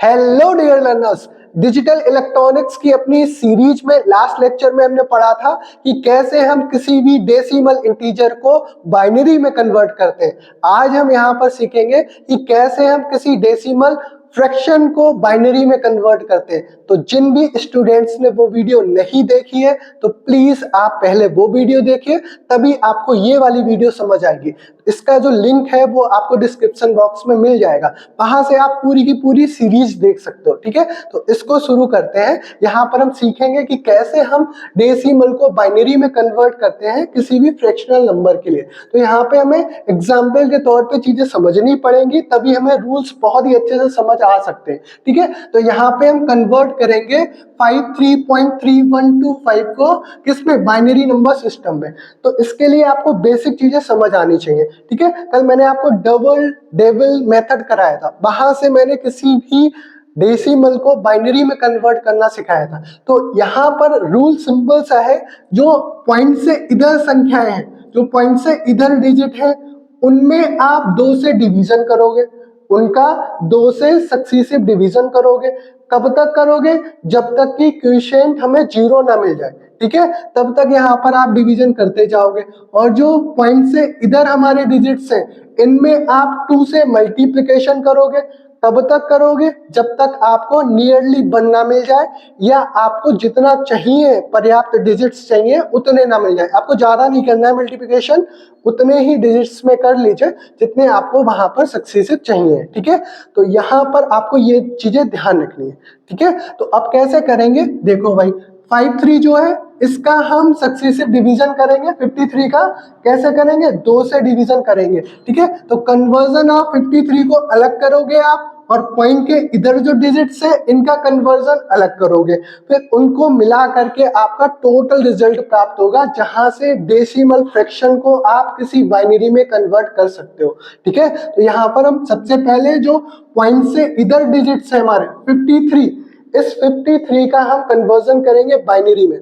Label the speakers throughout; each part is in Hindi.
Speaker 1: Hello dear learners, digital electronics की अपनी सीरीज में लास्ट लेक्चर में हमने पढ़ा था कि कैसे हम किसी भी डेसिमल इंटीजर को बाइनरी में कन्वर्ट करते हैं। आज हम यहाँ पर सीखेंगे कि कैसे हम किसी डेसिमल फ्रैक्शन को बाइनरी में कन्वर्ट करते हैं। तो जिन भी स्टूडेंट्स ने वो वीडियो नहीं देखी है तो प्लीज आप पहले वो वीडियो देखिए, तभी आपको ये वाली वीडियो समझ आएगी। इसका जो लिंक है वो आपको डिस्क्रिप्शन बॉक्स में मिल जाएगा, वहां से आप पूरी की पूरी सीरीज देख सकते हो। ठीक है, तो इसको शुरू करते हैं। यहाँ पर हम सीखेंगे कि कैसे हम डेसिमल को बाइनरी में कन्वर्ट करते हैं किसी भी फ्रैक्शनल नंबर के लिए। तो यहाँ पे हमें एग्जाम्पल के तौर पे चीजें समझनी पड़ेंगी, तभी हमें रूल्स बहुत ही अच्छे से समझ आ सकते हैं। ठीक है, तो यहाँ पे हम कन्वर्ट करेंगे 53.3125 को किसमें, बाइनरी नंबर सिस्टम में। तो इसके लिए आपको बेसिक चीजें समझ आनी चाहिए। ठीक है, कल मैंने आपको डबल डेविल मेथड कराया था, वहां से मैंने किसी भी डेसिमल को बाइनरी में कन्वर्ट करना सिखाया था। तो यहाँ पर रूल सिंपल सा है, जो पॉइंट से इधर संख्याएं हैं, जो पॉइंट से इधर डिजिट है, उनमें आप 2 से डिवीजन करोगे, उनका 2 से सक्सीसिव डिवीजन करोगे। कब तक करोगे? जब तक कि क्वोशिएंट हमें 0 ना मिल जाए। ठीक है, तब तक यहाँ पर आप डिवीजन करते जाओगे। और जो पॉइंट से इधर हमारे डिजिट्स हैं, इनमें आप 2 से मल्टीप्लिकेशन करोगे। कब तक करोगे? जब तक आपको नियरली 1 ना मिल जाए, या आपको जितना चाहिए पर्याप्त डिजिट्स चाहिए उतने ना मिल जाए। आपको ज्यादा नहीं करना है मल्टीप्लिकेशन, उतने ही डिजिट्स में कर लीजिए जितने आपको वहां पर सक्सेसिव चाहिए। ठीक है, तो यहाँ पर आपको ये चीजें ध्यान रखनी है। ठीक है, तो अब कैसे करेंगे, देखो भाई 53 जो है इसका हम सक्सेसिव डिवीजन करेंगे। 53 का कैसे करेंगे? 2 से डिवीजन करेंगे। ठीक है, तो कन्वर्जन ऑफ 53 को अलग करोगे आप, और पॉइंट के इधर जो डिजिट्स है इनका कन्वर्जन अलग करोगे। फिर उनको मिला करके आपका टोटल रिजल्ट प्राप्त होगा, जहां से डेसिमल फ्रैक्शन को आप किसी बाइनरी में कन्वर्ट कर सकते हो। ठीक है, तो यहाँ पर हम सबसे पहले जो पॉइंट से इधर डिजिट्स है हमारे 53, इस 53 का हम कन्वर्जन करेंगे बाइनरी में।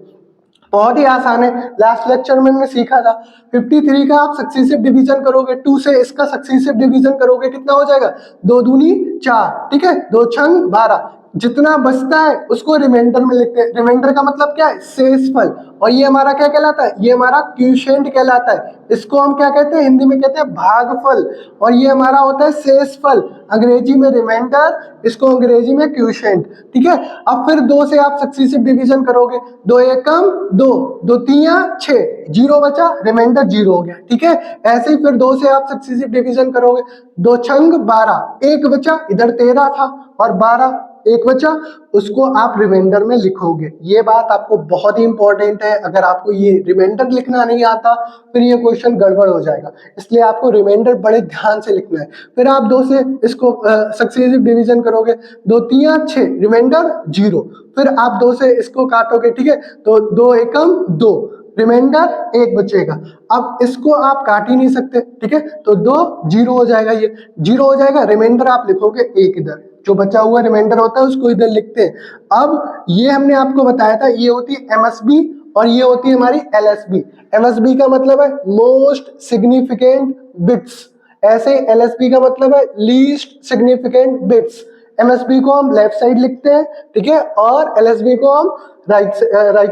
Speaker 1: बहुत ही आसान है, लास्ट लेक्चर में हमने सीखा था। 53 का आप सक्सेसिव डिवीजन करोगे, 2 से इसका सक्सेसिव डिवीजन करोगे, कितना हो जाएगा? 2 दूनी 4। ठीक है, 2 छंग 12। जितना बचता है उसको रिमाइंडर में लिखते हैं। रिमाइंडर का मतलब क्या है? शेषफल। और ये हमारा क्या कहलाता है? ये हमारा क्वोशिएंट कहलाता है। इसको हम क्या कहते हैं? हिंदी में कहते हैं भागफल। और ये हमारा होता है शेषफल, अंग्रेजी में रिमाइंडर, इसको अंग्रेजी में क्वोशिएंट। ठीक है, अब फिर 2 से आप सक्सेसिव डिवीजन करोगे, 2 एकम 2, 2 तिया 6, 0 बचा, रिमाइंडर 0 हो गया। ठीक है, ऐसे ही फिर 2 से आप सक्सेसिव डिवीजन करोगे, 2 छंग 12, 1 बचा, इधर 13 था और 12, 1 बचा, उसको आप रिमाइंडर में लिखोगे। ये बात आपको बहुत ही इंपॉर्टेंट है। अगर आपको ये रिमाइंडर लिखना नहीं आता फिर ये क्वेश्चन गड़बड़ हो जाएगा, इसलिए आपको रिमाइंडर बड़े ध्यान से लिखना है। फिर आप 2 से इसको सक्सेसिव डिवीजन करोगे, 2 तिया 6, रिमाइंडर 0। फिर आप 2 से इसको काटोगे। ठीक है, तो 2 एकम 2, रिमाइंडर 1 बचेगा। अब इसको आप काट ही नहीं सकते। ठीक है, तो 2 0 हो जाएगा, ये 0 हो जाएगा। रिमाइंडर आप लिखोगे 1 इधर, जो बचा हुआ रिमाइंडर होता है उसको इधर लिखते हैं। अब ये हमने आपको बताया था, ये होती है एमएसबी और ये होती है हमारी एलएसबी। एमएसबी का मतलब है मोस्ट सिग्निफिकेंट बिट्स, ऐसे एलएसबी का मतलब है लीस्ट सिग्निफिकेंट बिट्स। एमएसबी को हम लेफ्ट साइड लिखते हैं, ठीक है, और एलएसबी को हम राइट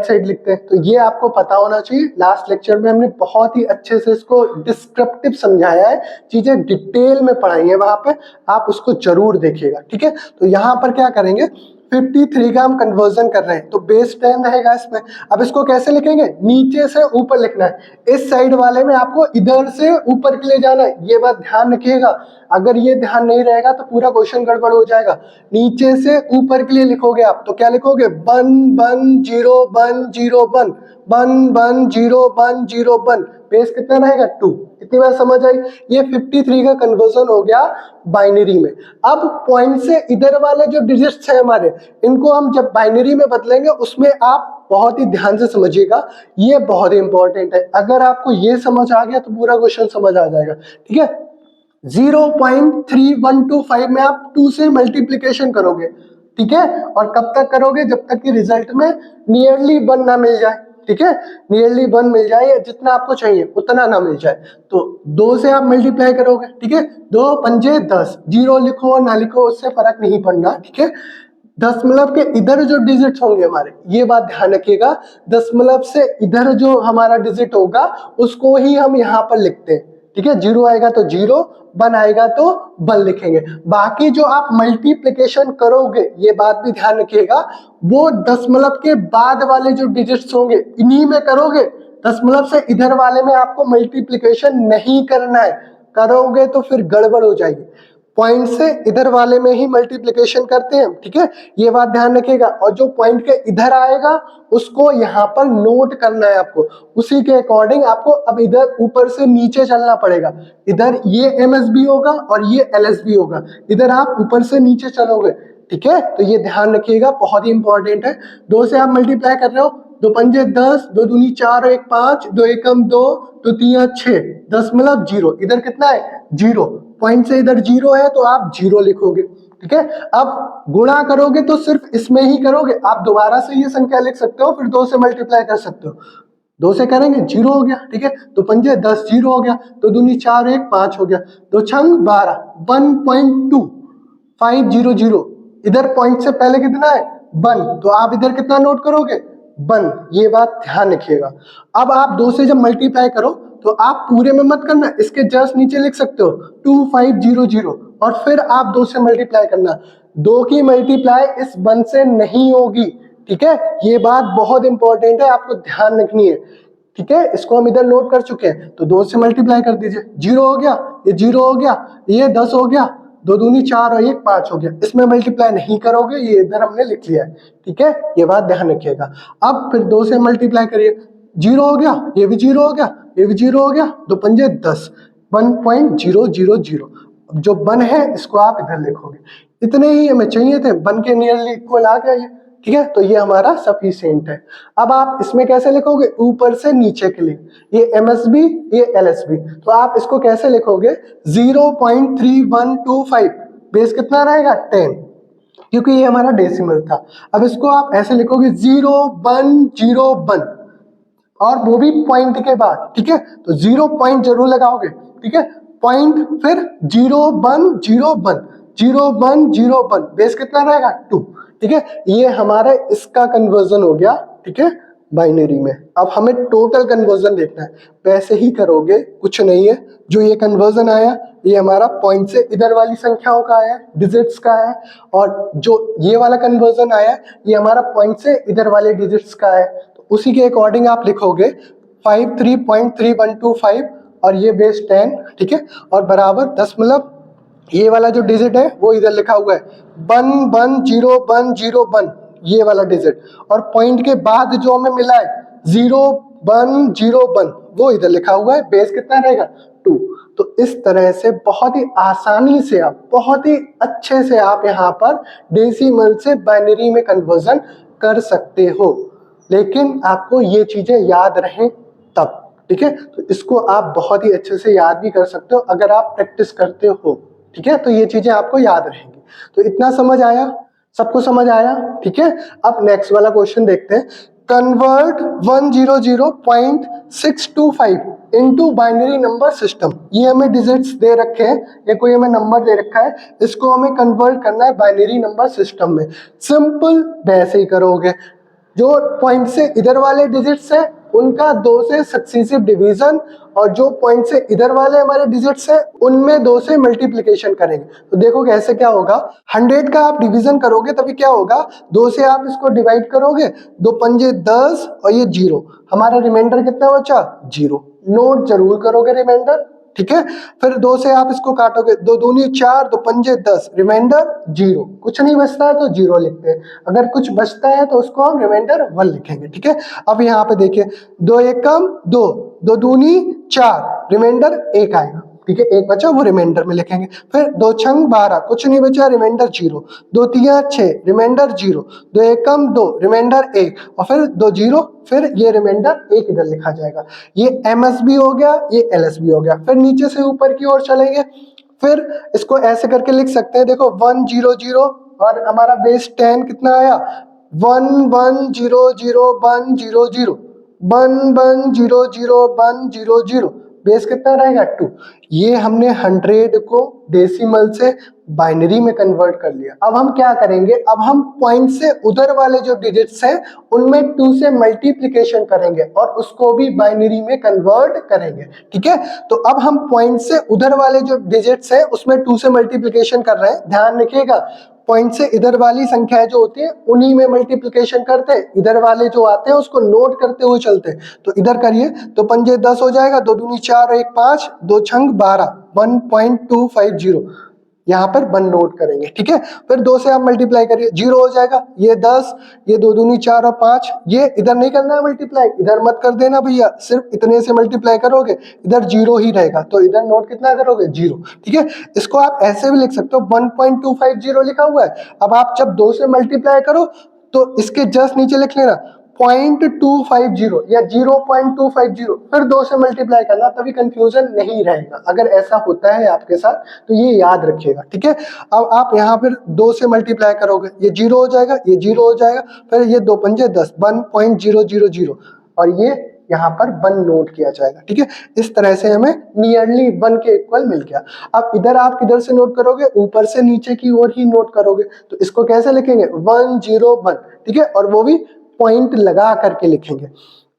Speaker 1: साइड लिखते हैं। तो ये आपको पता होना चाहिए। लास्ट लेक्चर में हमने बहुत ही अच्छे से इसको डिस्क्रिप्टिव समझाया है, चीजें डिटेल में पढ़ाई है वहां पे, आप उसको जरूर देखिएगा। ठीक है, तो यहाँ पर क्या करेंगे, 53 का हम कन्वर्जन कर रहे हैं तो बेस 10 रहेगा इसमें। अब इसको कैसे लिखेंगे? नीचे से ऊपर लिखना है। इस साइड वाले में आपको इधर से ऊपर के लिए जाना है, ये बात ध्यान रखिएगा। अगर ये ध्यान नहीं रहेगा तो पूरा क्वेश्चन गड़बड़ हो जाएगा। नीचे से ऊपर के लिए लिखोगे आप तो क्या लिखोगे? 1 1 0 1 0 1, 1 1 0 1 0 1। बेस कितना रहेगा? 2। इतनी बात समझ आई? ये 53 का कन्वर्जन हो गया बाइनरी में। अब पॉइंट से इधर वाले जो डिजिट्स है हमारे, इनको हम जब बाइनरी में बदलेंगे उसमें आप बहुत ही ध्यान से समझिएगा, ये बहुत ही इंपॉर्टेंट है। अगर आपको ये समझ आ गया तो पूरा क्वेश्चन समझ आ जाएगा। ठीक है, 0.3125 में आप 2 से मल्टीप्लीकेशन करोगे। ठीक है, और कब तक करोगे? जब तक कि रिजल्ट में नियरली 1 ना मिल जाए। ठीक है, नियरली 1 मिल जाए या जितना आपको चाहिए उतना ना मिल जाए। तो 2 से आप मल्टीप्लाई करोगे, ठीक है, 2 पंजे 10, जीरो लिखो ना लिखो उससे फर्क नहीं पड़ना, ठीक है। दशमलव के इधर जो डिजिट होंगे हमारे, ये बात ध्यान रखिएगा, दशमलव से इधर जो हमारा डिजिट होगा उसको ही हम यहाँ पर लिखते हैं, ठीक है। 0 आएगा तो 0, 1 आएगा तो 1 लिखेंगे। बाकी जो आप मल्टीप्लिकेशन करोगे, ये बात भी ध्यान रखिएगा, वो दशमलव के बाद वाले जो डिजिट्स होंगे इन्हीं में करोगे। दशमलव से इधर वाले में आपको मल्टीप्लिकेशन नहीं करना है, करोगे तो फिर गड़बड़ हो जाएगी। पॉइंट से इधर वाले में ही मल्टीप्लिकेशन करते हैं, ठीक है, ये बात ध्यान रखिएगा। और जो पॉइंट के इधर आएगा उसको यहाँ पर नोट करना है आपको, उसी के अकॉर्डिंग आपको अब इधर ऊपर से नीचे चलना पड़ेगा। इधर ये MSB होगा और ये LSB होगा, इधर आप ऊपर से नीचे चलोगे, ठीक है। तो ये ध्यान रखिएगा, बहुत ही इंपॉर्टेंट है। 2 से आप मल्टीप्लाई कर रहे हो, 2 पंजे 10, 2 दूनी 4 और 1 5, 2 एकम 2, 2 तिया 6, दशमलव 0, इधर कितना है 0, पॉइंट से इधर 0 है तो आप 0 लिखोगे, ठीक है। अब गुणा करोगे तो सिर्फ इसमें ही करोगे, आप दोबारा से ये संख्या लिख सकते हो, फिर 2 से मल्टीप्लाई कर सकते हो। 2 से करेंगे 0 हो गया, ठीक है, तो पंजे 10, 0 हो गया, 2 दूनी 4 1 5 हो गया, 2 छंग 12, 1.2 500, इधर पॉइंट से पहले कितना है 1, तो आप इधर कितना नोट करोगे 1, ये बात ध्यान रखिएगा। अब आप 2 से जब मल्टीप्लाई करो तो आप पूरे में मत करना, इसके जस्ट नीचे लिख सकते हो 2500 और फिर आप 2 से मल्टीप्लाई करना। 2 की मल्टीप्लाई इस 1 से नहीं होगी, ठीक है, ये बात बहुत इंपॉर्टेंट है, आपको ध्यान रखनी है, ठीक है। इसको हम इधर नोट कर चुके हैं, तो 2 से मल्टीप्लाई कर दीजिए, 0 हो गया, ये 0 हो गया, ये 10 हो गया, 2 दूनी 4 और 1 5 हो गया। इसमें मल्टीप्लाई नहीं करोगे, ये इधर हमने लिख लिया है, ठीक है, ये बात ध्यान रखिएगा। अब फिर 2 से मल्टीप्लाई करिए, 0 हो गया, ये भी 0 हो गया, ये भी 0 हो गया, 2 पंजे 10, 1.000। अब जो 1 है इसको आप इधर लिखोगे, इतने ही हमें चाहिए थे, 1 के नियरली इक्वल आ गया ये, ठीक है, तो ये हमारा सफिशिएंट है। अब आप इसमें कैसे लिखोगे, ऊपर से नीचे के लिए, ये MSB ये LSB, तो आप इसको कैसे लिखोगे 0.3125, बेस कितना रहेगा 10, क्योंकि ये हमारा डेसिमल था। अब इसको आप ऐसे लिखोगे 0101 और वो भी पॉइंट के बाद, ठीक है, तो 0 पॉइंट जरूर लगाओगे, ठीक है, पॉइंट फिर 0101, 0101, बेस कितना रहेगा 2, ठीक है, ये हमारा इसका कन्वर्जन हो गया, ठीक है, बाइनरी में। अब हमें टोटल कन्वर्जन देखना है, वैसे ही करोगे, कुछ नहीं है, जो ये कन्वर्जन आया ये हमारा पॉइंट से इधर वाली संख्याओं का आया, डिजिट्स का है, और जो ये वाला कन्वर्जन आया ये हमारा पॉइंट से इधर वाले डिजिट्स का है, तो उसी के अकॉर्डिंग आप लिखोगे 53.3125 और ये बेस 10, ठीक है, और बराबर दशमलव, ये वाला जो डिजिट है वो इधर लिखा हुआ है 110 ये वाला डिजिट, और पॉइंट के बाद जो हमें मिला है 0101 वो इधर लिखा हुआ है, बेस कितना रहेगा 2। तो इस तरह से बहुत ही आसानी से आप, बहुत ही अच्छे से आप यहाँ पर डेसिमल से बाइनरी में कन्वर्जन कर सकते हो, लेकिन आपको ये चीजें याद रहें तब, ठीक है। तो इसको आप बहुत ही अच्छे से याद भी कर सकते हो अगर आप प्रैक्टिस करते हो, ठीक है, तो ये चीजें आपको याद रहेंगी। तो इतना समझ आया, सबको समझ आया, ठीक है। अब नेक्स्ट वाला क्वेश्चन देखते हैं, convert 100.625 into binary number system. ये हमें डिजिट्स दे रखे हैं, ये कोई हमें नंबर दे रखा है, इसको हमें कन्वर्ट करना है बाइनरी नंबर सिस्टम में। सिंपल वैसे ही करोगे, जो पॉइंट से इधर वाले डिजिट्स है उनका 2 से सक्सेसिव डिवीजन, और जो पॉइंट से इधर वाले हमारे डिजिट्स हैं उनमें 2 से मल्टीप्लिकेशन करेंगे। तो देखो कैसे क्या होगा, 100 का आप डिवीजन करोगे तभी क्या होगा, 2 से आप इसको डिवाइड करोगे, 2 पंजे 10 और ये 0, हमारा रिमाइंडर कितना बचा 0, नोट जरूर करोगे रिमाइंडर, ठीक है। फिर 2 से आप इसको काटोगे, 2 दूनी 4, 2 पंजे 10, रिमाइंडर 0, कुछ नहीं बचता है तो 0 लिखते हैं, अगर कुछ बचता है तो उसको हम रिमाइंडर 1 लिखेंगे, ठीक है। अब यहाँ पे देखिए 2 एकम 2, 2 दूनी 4, रिमाइंडर 1 आएगा, ठीक है, 1 बचा वो रिमाइंडर में लिखेंगे। फिर 2 छंग 12, कुछ नहीं बचा, रिमाइंडर 0, 2 तिया 6, रिमाइंडर 0, 2 एकम 2, रिमाइंडर 1, और फिर 2 0, फिर ये रिमाइंडर 1 इधर लिखा जाएगा। ये MSB हो गया, ये LSB हो गया। फिर नीचे से ऊपर की ओर चलेंगे, फिर इसको ऐसे करके लिख सकते हैं, देखो 100 और हमारा बेस 10 कितना आया 1100 100, 1100100, बेस कितना रहेगा 2। ये हमने 100 को डेसिमल से बाइनरी में कन्वर्ट कर लिया। अब हम क्या करेंगे, अब हम पॉइंट से उधर वाले जो डिजिट्स हैं उनमें 2 से मल्टीप्लिकेशन करेंगे और उसको भी बाइनरी में कन्वर्ट करेंगे। ठीक है, तो अब हम पॉइंट से उधर वाले जो डिजिट्स हैं उसमें 2 से मल्टीप्लिकेशन कर रहे हैं। ध्यान रखिएगा, पॉइंट से इधर वाली संख्याएं जो होती है उन्हीं में मल्टीप्लिकेशन करते हैं, इधर वाले जो आते हैं उसको नोट करते हुए चलते हैं। तो इधर करिए, तो पंजे 10 हो जाएगा, 2 दूनी 4, 1 5, 2 छंग 12, 1.250 यहाँ पर 1 नोट करेंगे। ठीक है, फिर 2 से आप मल्टीप्लाई करिए, 0 हो जाएगा, ये 10, ये 2 दूनी 4 और 5, ये इधर नहीं करना है मल्टीप्लाई, इधर मत कर देना भैया, सिर्फ इतने से मल्टीप्लाई करोगे, इधर 0 ही रहेगा, तो इधर नोट कितना करोगे 0। ठीक है, इसको आप ऐसे भी लिख सकते हो, 1.250 लिखा हुआ है। अब आप जब 2 से मल्टीप्लाई करो तो इसके जस्ट नीचे लिख लेना 0.250 या 0.250, फिर 2 से मल्टीप्लाई करना, तभी कंफ्यूजन नहीं रहेगा। अगर ऐसा होता है आपके साथ तो ये याद रखिएगा। ठीक है, अब आप यहाँ फिर 2 से मल्टीप्लाई करोगे, ये 0 हो जाएगा, ये 0 हो जाएगा, फिर ये 2 पंजे 10, 1.000 और ये यहाँ पर 1 नोट किया जाएगा। ठीक है, इस तरह से हमें नियरली 1 के इक्वल मिल गया। अब इधर आप किधर से नोट करोगे, ऊपर से नीचे की ओर ही नोट करोगे, तो इसको कैसे लिखेंगे 101। ठीक है, और वो भी पॉइंट लगा करके लिखेंगे।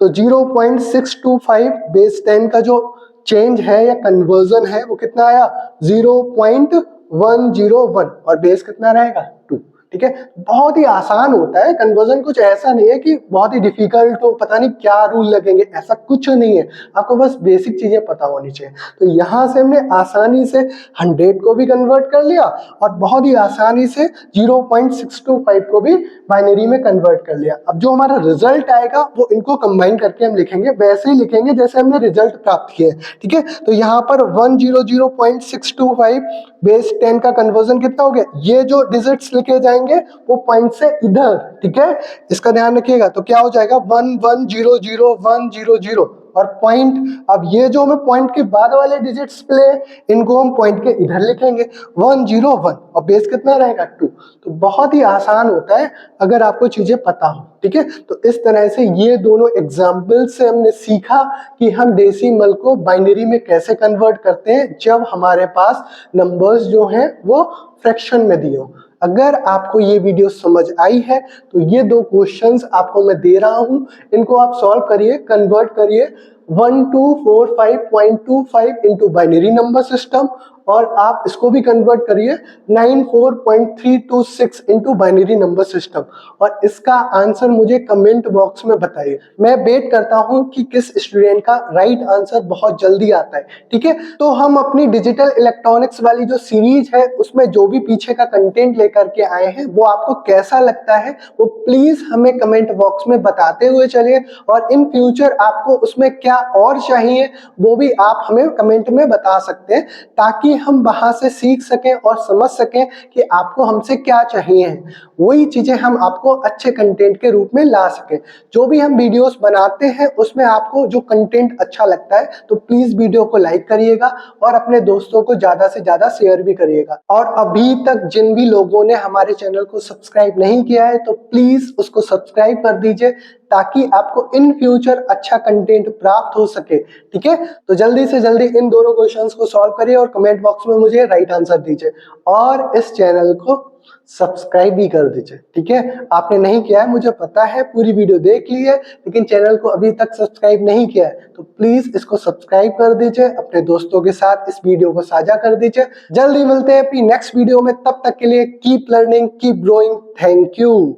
Speaker 1: तो 0.625 बेस 10 का जो चेंज है या कन्वर्जन है वो कितना आया 0.101 और बेस कितना रहेगा 2। ठीक है, बहुत ही आसान होता है कन्वर्जन, कुछ ऐसा नहीं है कि बहुत ही डिफिकल्ट हो, पता नहीं क्या रूल लगेंगे, ऐसा कुछ नहीं है। आपको बस बेसिक चीजें पता होनी चाहिए। तो यहाँ से हमने आसानी से 100 को भी कन्वर्ट कर लिया और बहुत ही आसानी से 0.625 को भी बाइनरी में कन्वर्ट कर लिया। अब जो हमारा रिजल्ट आएगा वो इनको कंबाइन करके हम लिखेंगे, वैसे ही लिखेंगे जैसे हमने रिजल्ट प्राप्त किए। ठीक है, तो यहाँ पर 100.625 बेस 10 का कन्वर्जन कितना हो गया, ये जो डिजिट्स लिखे जाएंगे वो पॉइंट से इधर। ठीक है, इसका ध्यान रखिएगा, तो क्या हो जाएगा 1100100 और पॉइंट, अब ये जो हमें पॉइंट के बाद वाले डिजिट्स मिले इनको हम पॉइंट के इधर लिखेंगे 101 और बेस कितना रहेगा 2। तो बहुत ही आसान होता है अगर आपको चीजें पता हो। ठीक है, तो इस तरह से ये दोनों एग्जाम्पल से हमने सीखा कि हम डेसिमल को बाइनरी में कैसे कन्वर्ट करते हैं जब हमारे पास नंबर्स जो हैं वो फ्रैक्शन में दिए हो। अगर आपको ये वीडियो समझ आई है तो ये 2 क्वेश्चंस आपको मैं दे रहा हूं, इनको आप सॉल्व करिए, कन्वर्ट करिए 1245.25 इनटू बाइनरी नंबर सिस्टम और आप इसको भी कन्वर्ट करिए 94.326 इनटू बाइनरी नंबर सिस्टम और इसका आंसर मुझे कमेंट बॉक्स में बताइए। मैं वेट करता हूं कि किस स्टूडेंट का राइट आंसर बहुत जल्दी आता है। ठीक है, तो हम अपनी डिजिटल इलेक्ट्रॉनिक्स वाली जो सीरीज है उसमें जो भी पीछे का कंटेंट लेकर के आए हैं वो आपको कैसा लगता है वो प्लीज हमें कमेंट बॉक्स में बताते हुए चलिए और इन फ्यूचर आपको उसमें क्या और चाहिए वो भी आप हमें कमेंट में बता सकते हैं, ताकि हम वहां से सीख सकें और समझ सकें कि आपको हमसे क्या चाहिए। वही चीजें हम आपको अच्छे कंटेंट के रूप में ला सकें। जो भी हम वीडियोस बनाते हैं उसमें आपको जो कंटेंट अच्छा लगता है तो प्लीज वीडियो को लाइक करिएगा और अपने दोस्तों को ज्यादा से ज्यादा शेयर भी करिएगा। और अभी तक जिन भी लोगों ने हमारे चैनल को सब्सक्राइब नहीं किया है तो प्लीज उसको सब्सक्राइब कर दीजिए ताकि आपको इन फ्यूचर अच्छा कंटेंट प्राप्त हो सके। ठीक है, तो जल्दी से जल्दी इन दोनों क्वेश्चंस को सॉल्व करिए और कमेंट बॉक्स में मुझे राइट आंसर दीजिए और इस चैनल को सब्सक्राइब भी कर दीजिए। ठीक है, आपने नहीं किया है मुझे पता है, पूरी वीडियो देख ली है लेकिन चैनल को अभी तक सब्सक्राइब नहीं किया है तो प्लीज इसको सब्सक्राइब कर दीजिए, अपने दोस्तों के साथ इस वीडियो को साझा कर दीजिए। जल्दी मिलते हैं अपनी नेक्स्ट वीडियो में, तब तक के लिए keep learning, keep growing. Thank you.